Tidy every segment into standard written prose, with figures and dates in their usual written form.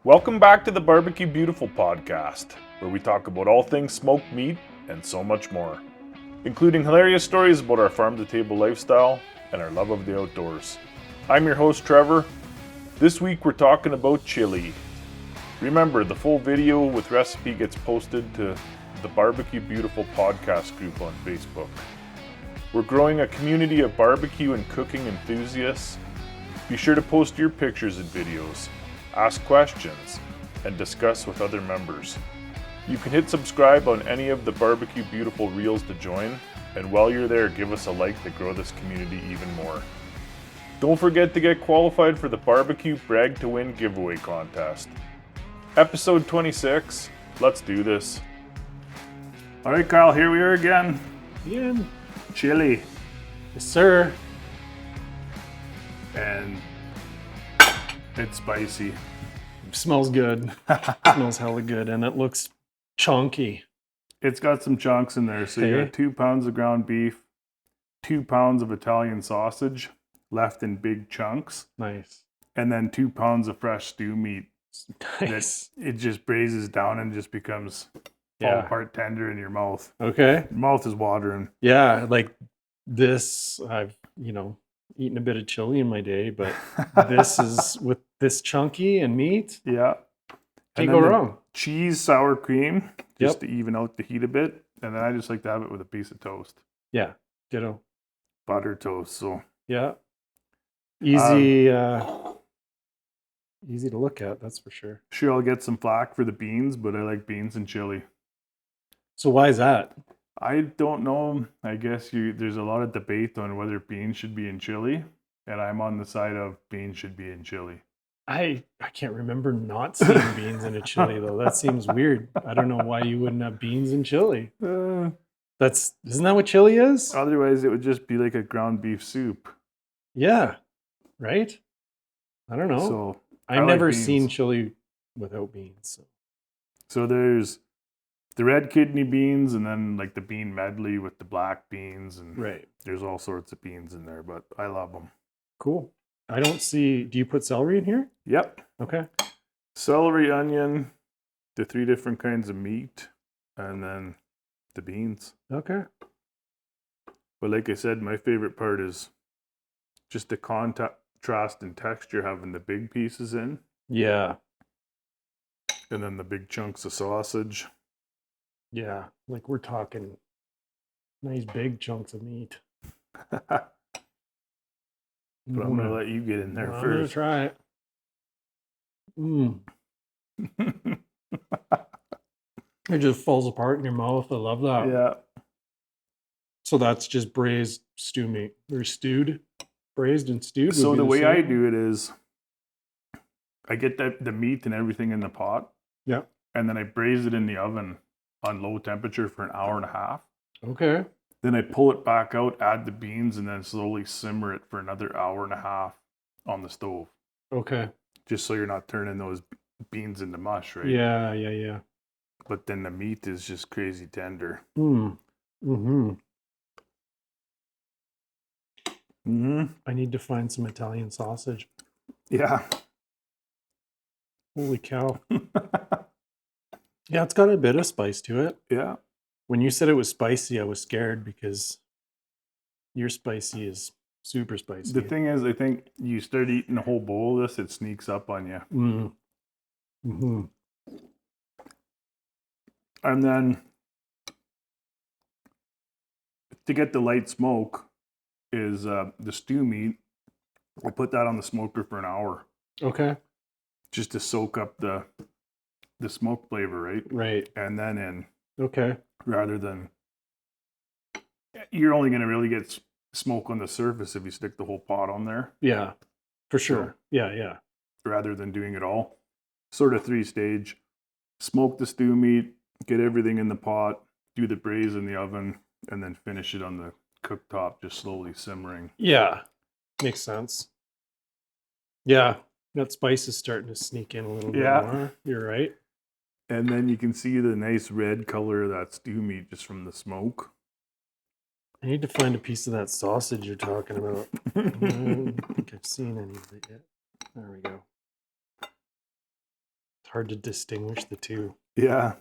Welcome back to the BBQ Beautiful Podcast, where we talk about all things smoked meat and so much more, including hilarious stories about our farm-to-table lifestyle and our love of the outdoors. I'm your host, Trevor. This week we're talking about chili. Remember, the full video with recipe gets posted to the BBQ Beautiful Podcast group on Facebook. We're growing a community of barbecue and cooking enthusiasts. Be sure to post your pictures and videos, ask questions, and discuss with other members. You can hit subscribe on any of the BBQ Beautiful reels to join, and while you're there, give us a like to grow this community even more. Don't forget to get qualified for the Barbecue Brag to Win giveaway contest. Episode 26, let's do this. All right, Kyle, here we are again. Ian. Chili. Yes, sir. And it's spicy. Smells good. Smells hella good, and it looks chunky. It's got some chunks in there. So you got 2 pounds of ground beef, 2 pounds of Italian sausage left in big chunks. Nice. And then 2 pounds of fresh stew meat. Nice. It just braises down and just becomes fall apart tender in your mouth. Okay. Your mouth is watering. Yeah, like this, I've, eaten a bit of chili in my day, but this is with this chunky and meat. Yeah. Can't go wrong. Cheese, sour cream, just Yep. to even out the heat a bit. And then I just like to have it with a piece of toast. Yeah, ditto. Butter toast. So Yeah. Easy, easy to look at, that's for sure. sure, I'll get some flack for the beans, but I like beans and chili. So why is that? I don't know. I guess there's a lot of debate on whether beans should be in chili, and I'm on the side of beans should be in chili. I can't remember not seeing beans in a chili though. That seems weird. I don't know why you wouldn't have beans in chili. Isn't that what chili is? Otherwise, it would just be like a ground beef soup. Yeah, right? I don't know. So I've like never beans. seen chili without beans. So there's the red kidney beans, and then like the bean medley with the black beans, and Right. there's all sorts of beans in there, but I love them. Cool. I don't see. Do you put celery in here? Yep. Okay. Celery, onion, the 3 different kinds of meat, and then the beans. Okay. But like I said, my favorite part is just the contrast in texture, having the big pieces in, Yeah. and then the big chunks of sausage. Yeah. Like we're talking nice big chunks of meat. But I'm going to let you get in there I'm gonna first. try it. It just falls apart in your mouth. I love that. Yeah. So that's just braised stew meat. Or stewed. Braised and stewed. So would be the way I same. do it is I get the meat and everything in the pot. Yeah. And then I braise it in the oven on low temperature for an hour and a half. Okay. Then I pull it back out, add the beans, and then slowly simmer it for another hour and a half on the stove. Okay. Just so you're not turning those beans into mush, right? Yeah. But then the meat is just crazy tender. Mm-hmm. I need to find some Italian sausage. Yeah. Holy cow. Yeah, it's got a bit of spice to it. Yeah. When you said it was spicy, I was scared because your spicy is super spicy. The thing is, I think you start eating a whole bowl of this, it sneaks up on you. Mm-hmm. And then to get the light smoke is the stew meat. I put that on the smoker for an hour Okay. just to soak up the smoke flavor, right? Right. And then in, Okay. rather than, you're only going to really get smoke on the surface if you stick the whole pot on there, Yeah, for sure. Yeah. rather than doing it all. Sort of 3-stage. Smoke the stew meat, get everything in the pot, do the braise in the oven, and then finish it on the cooktop, just slowly simmering. Yeah. Makes sense. Yeah. That spice is starting to sneak in a little bit more. You're right. And then you can see the nice red color of that stew meat just from the smoke. I need to find a piece of that sausage you're talking about. I don't think I've seen any of it yet. There we go. hard to distinguish the two. Yeah.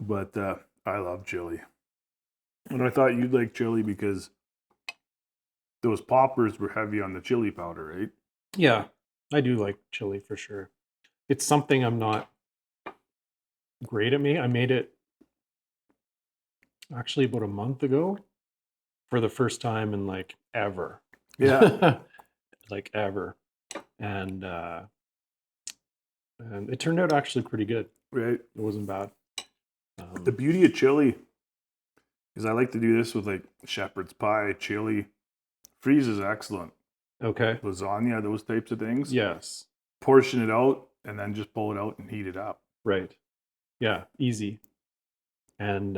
But I love chili. And I thought you'd like chili because those poppers were heavy on the chili powder, right? Yeah, I do like chili for sure. It's something I'm not great at. I made it actually about a month ago for the first time in like ever. Yeah. Like ever. And it turned out actually pretty good. Right. It wasn't bad. The beauty of chili is I like to do this with like shepherd's pie, chili. Freeze is excellent. Okay. Lasagna, those types of things. Yes. Portion it out and then just pull it out and heat it up. Right. Yeah. Easy. And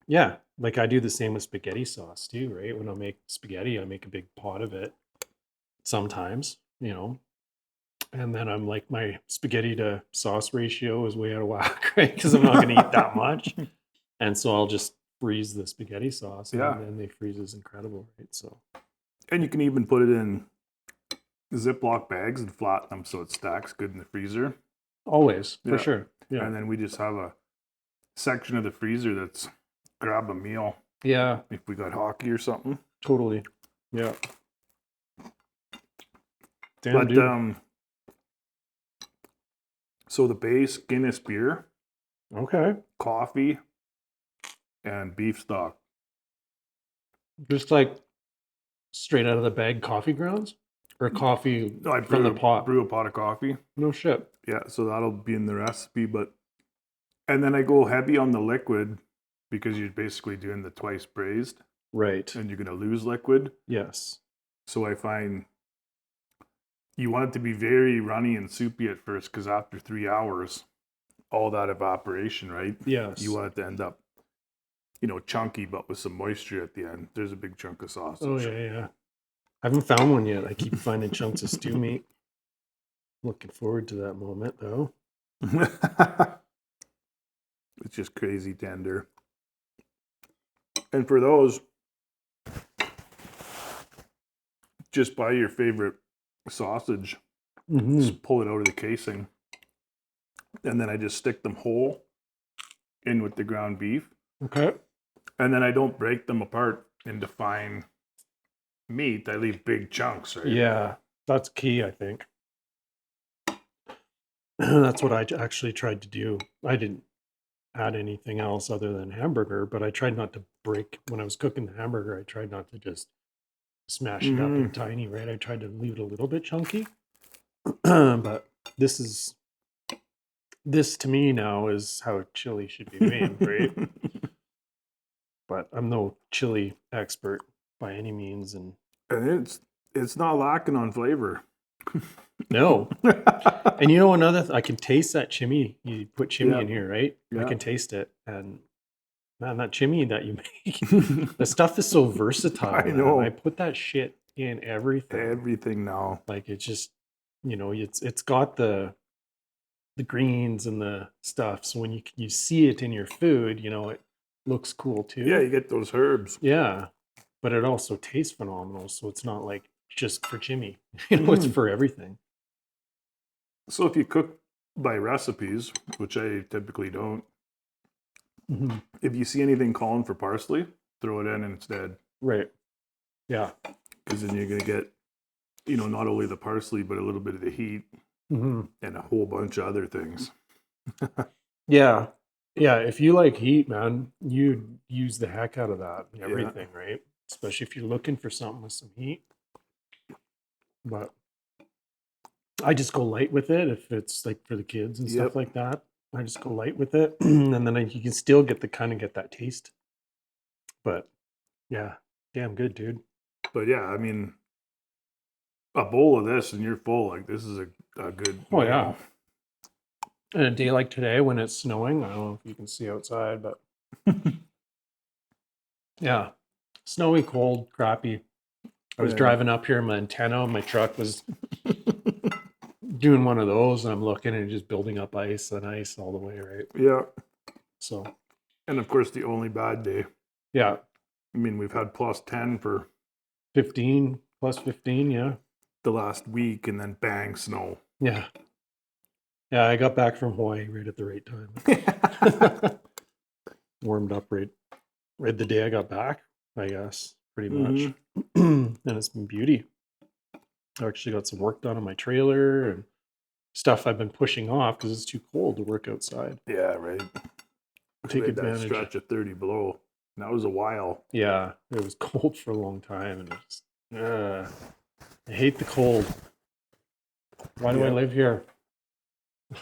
yeah, like I do the same with spaghetti sauce too, right? When I make spaghetti, I make a big pot of it sometimes, and then I'm like, my spaghetti to sauce ratio is way out of whack, right? Because I'm not going to eat that much. And so I'll just freeze the spaghetti sauce. Yeah. And then they freeze is incredible, right? So. And you can even put it in Ziploc bags and flatten them so it stacks good in the freezer. Always, for sure. Yeah. And then we just have a section of the freezer that's grab a meal. Yeah. If we got hockey or something. Totally. Yeah. Damn, But dude. so the base Guinness beer, Okay. coffee, and beef stock. Just like straight out of the bag coffee grounds? Or coffee No, I from the pot? brew a pot of coffee. No shit. Yeah, so that'll be in the recipe. And then I go heavy on the liquid because you're basically doing the twice braised. Right. And you're going to lose liquid. Yes. So I find you want it to be very runny and soupy at first because after 3 hours, all that evaporation, right? Yes. You want it to end up, chunky, but with some moisture at the end. There's a big chunk of sausage. Oh, yeah. I haven't found one yet. I keep finding chunks of stew meat. Looking forward to that moment, though. It's just crazy tender. And for those, just buy your favorite sausage, just pull it out of the casing, and then I just stick them whole in with the ground beef. Okay. And then I don't break them apart into fine meat. I leave big chunks, right? Yeah, that's key, I think. That's what I actually tried to do. I didn't add anything else other than hamburger, but I tried not to break, when I was cooking the hamburger, I tried not to just smash it up in tiny, right? I tried to leave it a little bit chunky. But this to me now is how chili should be made, right? But I'm no chili expert by any means, and it's not lacking on flavor. No. And another I can taste that chimney. You put chimney in here, right? Yeah. I can taste it. And man, that chimney that you make, the stuff is so versatile. I know. Man. I put that shit in everything. Everything now. Like it's just, it's got the greens and the stuff. So when you see it in your food, it looks cool too. Yeah, you get those herbs. Yeah. But it also tastes phenomenal. So it's not like just for Jimmy. It's for everything. So if you cook by recipes, which I typically don't, if you see anything calling for parsley, throw it in instead. Right. Yeah. Because then you're going to get, not only the parsley, but a little bit of the heat and a whole bunch of other things. Yeah. Yeah. If you like heat, man, you'd use the heck out of that and everything, right? Especially if you're looking for something with some heat. But I just go light with it if it's like for the kids and stuff like that. I just go light with it, and then you can still get that taste. But yeah, damn good, dude. But yeah, I mean, a bowl of this and you're full. Like this is a good. Oh yeah. And a day like today when it's snowing, I don't know if you can see outside, but yeah, snowy, cold, crappy. I was driving up here in my antenna. My truck was doing one of those, and I'm looking and just building up ice all the way, right? Yeah. So. And of course, the only bad day. Yeah. I mean, we've had plus 10 for 15, plus 15, yeah. The last week, and then bang, snow. Yeah. Yeah, I got back from Hawaii right at the right time. Warmed up right the day I got back, I guess, pretty much. And it's been beauty. I actually got some work done on my trailer and stuff I've been pushing off because it's too cold to work outside. Yeah, right. Take We had that advantage. stretch of 30 below. And that was a while. Yeah, it was cold for a long time, and I hate the cold. Why do I live here?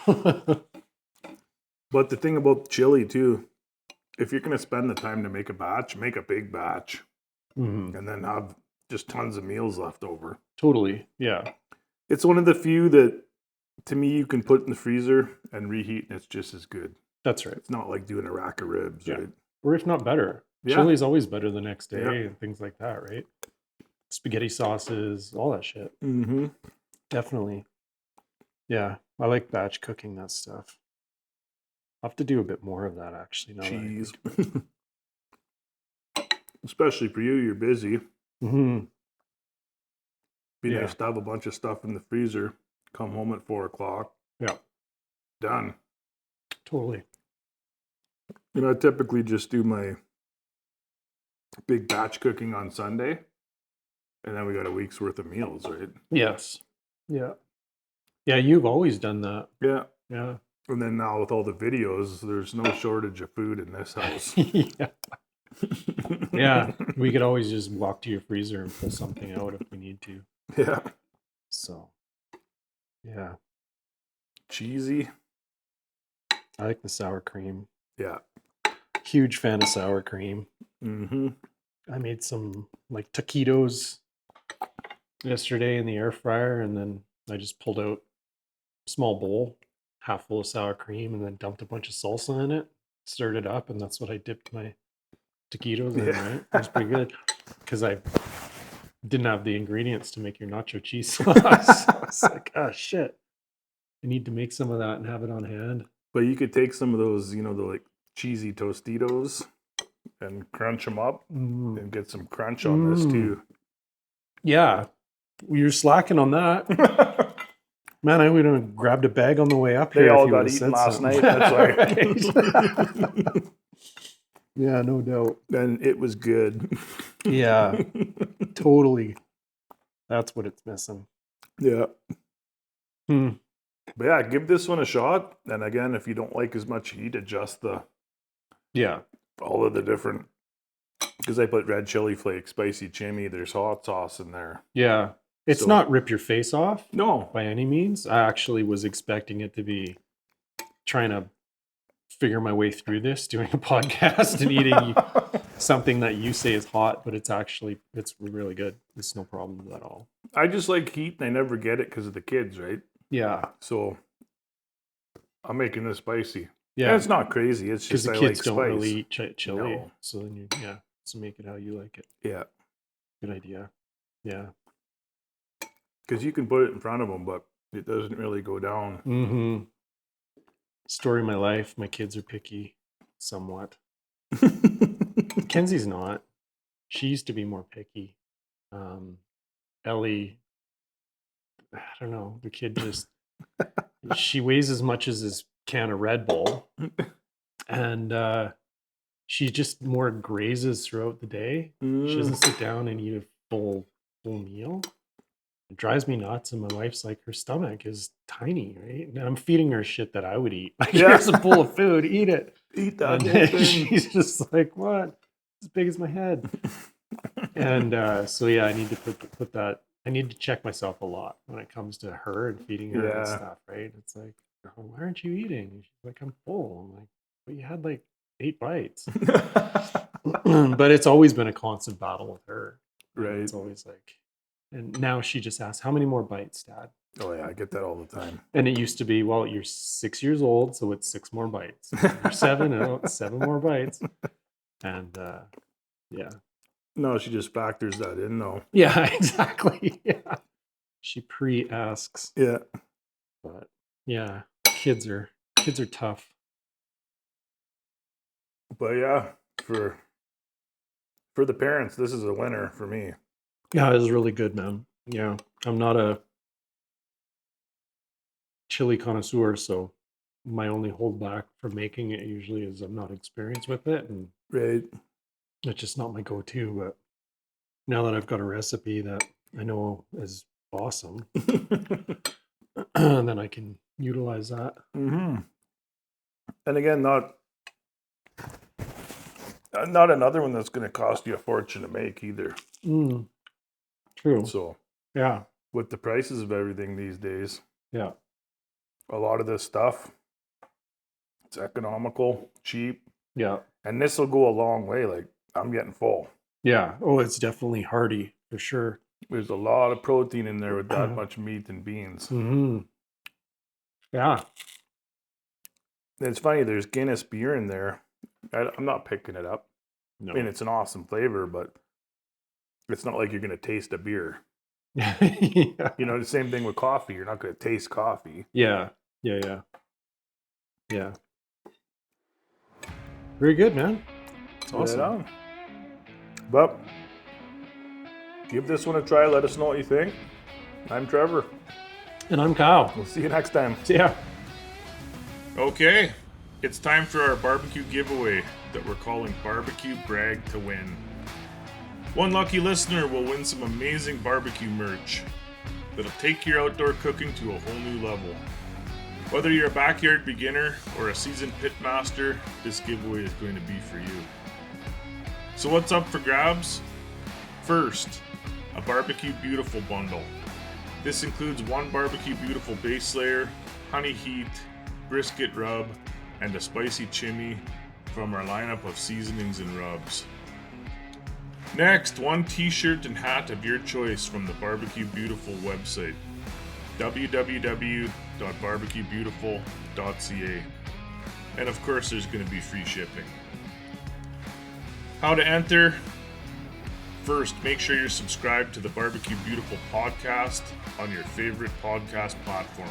But the thing about chili too, if you're going to spend the time to make a batch, make a big batch, and then have just tons of meals left over. Totally, yeah. It's one of the few that, to me, you can put in the freezer and reheat, and it's just as good. That's right. It's not like doing a rack of ribs, right? Or if not better. Yeah. Chili is always better the next day and things like that, right? Spaghetti sauces, all that shit. Mm-hmm. Definitely. Yeah, I like batch cooking that stuff. I'll have to do a bit more of that, actually. Now Cheese. Especially for you, you're busy. Mm-hmm. Be nice to have a bunch of stuff in the freezer. Come home at 4 o'clock. Yeah. Done. Totally. You know, I typically just do my big batch cooking on Sunday. And then we got a week's worth of meals, right? Yes. Yeah. Yeah, you've always done that. Yeah. Yeah. And then now with all the videos, there's no shortage of food in this house. Yeah. Yeah. We could always just walk to your freezer and pull something out if we need to. Yeah. So, yeah. Cheesy. I like the sour cream. Yeah. Huge fan of sour cream. Mm-hmm. I made some like taquitos yesterday in the air fryer, and then I just pulled out a small bowl, half full of sour cream, and then dumped a bunch of salsa in it, stirred it up, and that's what I dipped my taquitos in, right? It was pretty good because I didn't have the ingredients to make your nacho cheese sauce. I was like, oh shit, I need to make some of that and have it on hand. But you could take some of those, you know, the like cheesy Tostitos and crunch them up and get some crunch on this too. Yeah, you're slacking on that. Man, I would have grabbed a bag on the way up here. They all got eaten last night. That's why. Yeah, no doubt. And it was good. Yeah, totally. That's what it's missing. Yeah. But yeah, give this one a shot. And again, if you don't like as much heat, adjust all of the different, because I put red chili flakes, spicy chimney, there's hot sauce in there. Yeah. It's not rip your face off. No. By any means. I actually was expecting it to be trying to figure my way through this, doing a podcast and eating something that you say is hot, but it's really good. It's no problem at all. I just like heat and I never get it because of the kids, right? Yeah. So I'm making this spicy. Yeah. And it's not crazy. It's just because the kids don't really eat chili. No. So then so make it how you like it. Yeah. Good idea. Yeah. Because you can put it in front of them, but it doesn't really go down. Mm-hmm. Story of my life. My kids are picky somewhat. Kenzie's not. She used to be more picky. Ellie, I don't know. The kid just, she weighs as much as this can of Red Bull. And she just more grazes throughout the day. She doesn't sit down and eat a full meal. It drives me nuts, and my wife's like, her stomach is tiny, right? And I'm feeding her shit that I would eat. Like, here's a bowl of food, eat it. Eat that. She's just like, what? As big as my head. And so yeah, I need to put that. I need to check myself a lot when it comes to her and feeding her and stuff, right? It's like, oh, why aren't you eating? She's like, I'm full. I'm like, but you had like 8 bites. But it's always been a constant battle with her. Right. It's always like, and now she just asks, how many more bites, Dad? Oh yeah, I get that all the time. And it used to be, well, you're 6 years old, so it's 6 more bites. You're 7, it's 7 more bites. And yeah. No, she just factors that in though. Yeah, exactly. Yeah. She pre-asks. Yeah. But yeah, kids are tough. But yeah, for the parents, this is a winner for me. Yeah, it was really good, man. Yeah. I'm not a chili connoisseur, so my only holdback from making it usually is I'm not experienced with it, and Right. it's just not my go-to. But now that I've got a recipe that I know is awesome, then I can utilize that. Mm-hmm. And again, not another one that's going to cost you a fortune to make either. True. So Yeah. with the prices of everything these days, Yeah. a lot of this stuff, it's economical, cheap, Yeah. and this will go a long way. Like, I'm getting full. Yeah. Oh, it's definitely hearty for sure. There's a lot of protein in there with that much meat and beans. Mm-hmm. Yeah. It's funny, there's Guinness beer in there. I'm not picking it up. No. I mean, it's an awesome flavor, but it's not like you're going to taste a beer. Yeah. You know, the same thing with coffee. You're not going to taste coffee. Yeah. Yeah. Very good, man. It's awesome. Right on. But give this one a try. Let us know what you think. I'm Trevor. And I'm Kyle. We'll see you next time. See ya. Okay, it's time for our barbecue giveaway that we're calling Barbecue Brag to Win. One lucky listener will win some amazing barbecue merch that'll take your outdoor cooking to a whole new level. Whether you're a backyard beginner or a seasoned pit master, this giveaway is going to be for you. So what's up for grabs? First, a BBQ Beautiful bundle. This includes one BBQ Beautiful base layer, honey heat, brisket rub, and a spicy chimney from our lineup of seasonings and rubs. Next, one t-shirt and hat of your choice from the BBQ Beautiful website, www.barbecuebeautiful.ca. And of course, there's going to be free shipping. How to enter? First, make sure you're subscribed to the BBQ Beautiful Podcast on your favorite podcast platform.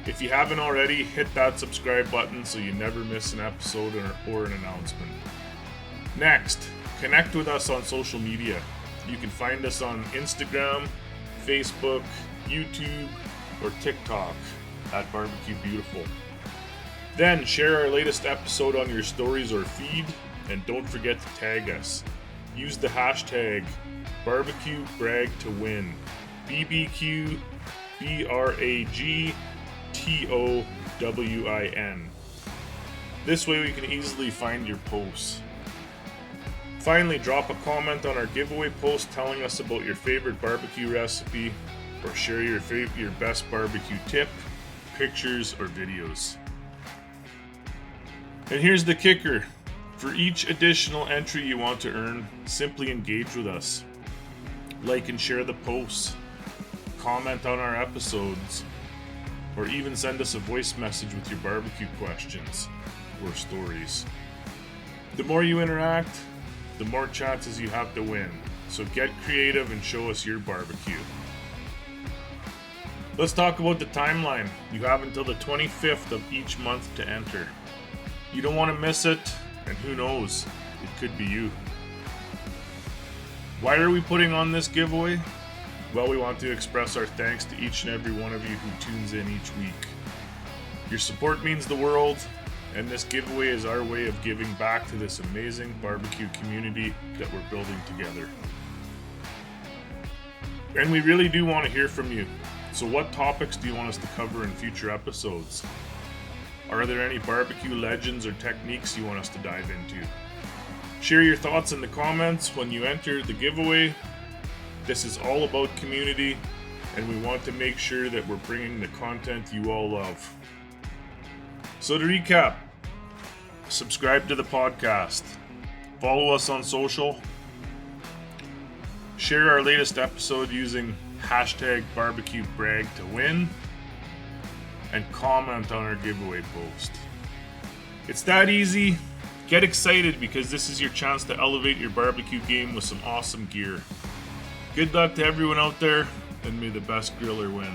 If you haven't already, hit that subscribe button so you never miss an episode or an announcement. Next, connect with us on social media. You can find us on Instagram, Facebook, YouTube, or TikTok at BBQ Beautiful. Then share our latest episode on your stories or feed, and don't forget to tag us. Use the hashtag BBQBragToWin. BBQ BRAGTOWIN. This way we can easily find your posts. Finally, drop a comment on our giveaway post telling us about your favorite barbecue recipe, or share your best barbecue tip, pictures, or videos. And here's the kicker. For each additional entry you want to earn, simply engage with us. Like and share the posts, comment on our episodes, or even send us a voice message with your barbecue questions or stories. The more you interact, the more chances you have to win. So get creative and show us your barbecue. Let's talk about the timeline. You have until the 25th of each month to enter. You don't want to miss it, and who knows, it could be you. Why are we putting on this giveaway? Well, we want to express our thanks to each and every one of you who tunes in each week. Your support means the world, and this giveaway is our way of giving back to this amazing barbecue community that we're building together. And we really do want to hear from you. So what topics do you want us to cover in future episodes? Are there any barbecue legends or techniques you want us to dive into? Share your thoughts in the comments when you enter the giveaway. This is all about community, and we want to make sure that we're bringing the content you all love. So to recap, subscribe to the podcast, follow us on social, share our latest episode using hashtag BarbecueBragToWin, and comment on our giveaway post. It's that easy. Get excited because this is your chance to elevate your barbecue game with some awesome gear. Good luck to everyone out there, and may the best griller win.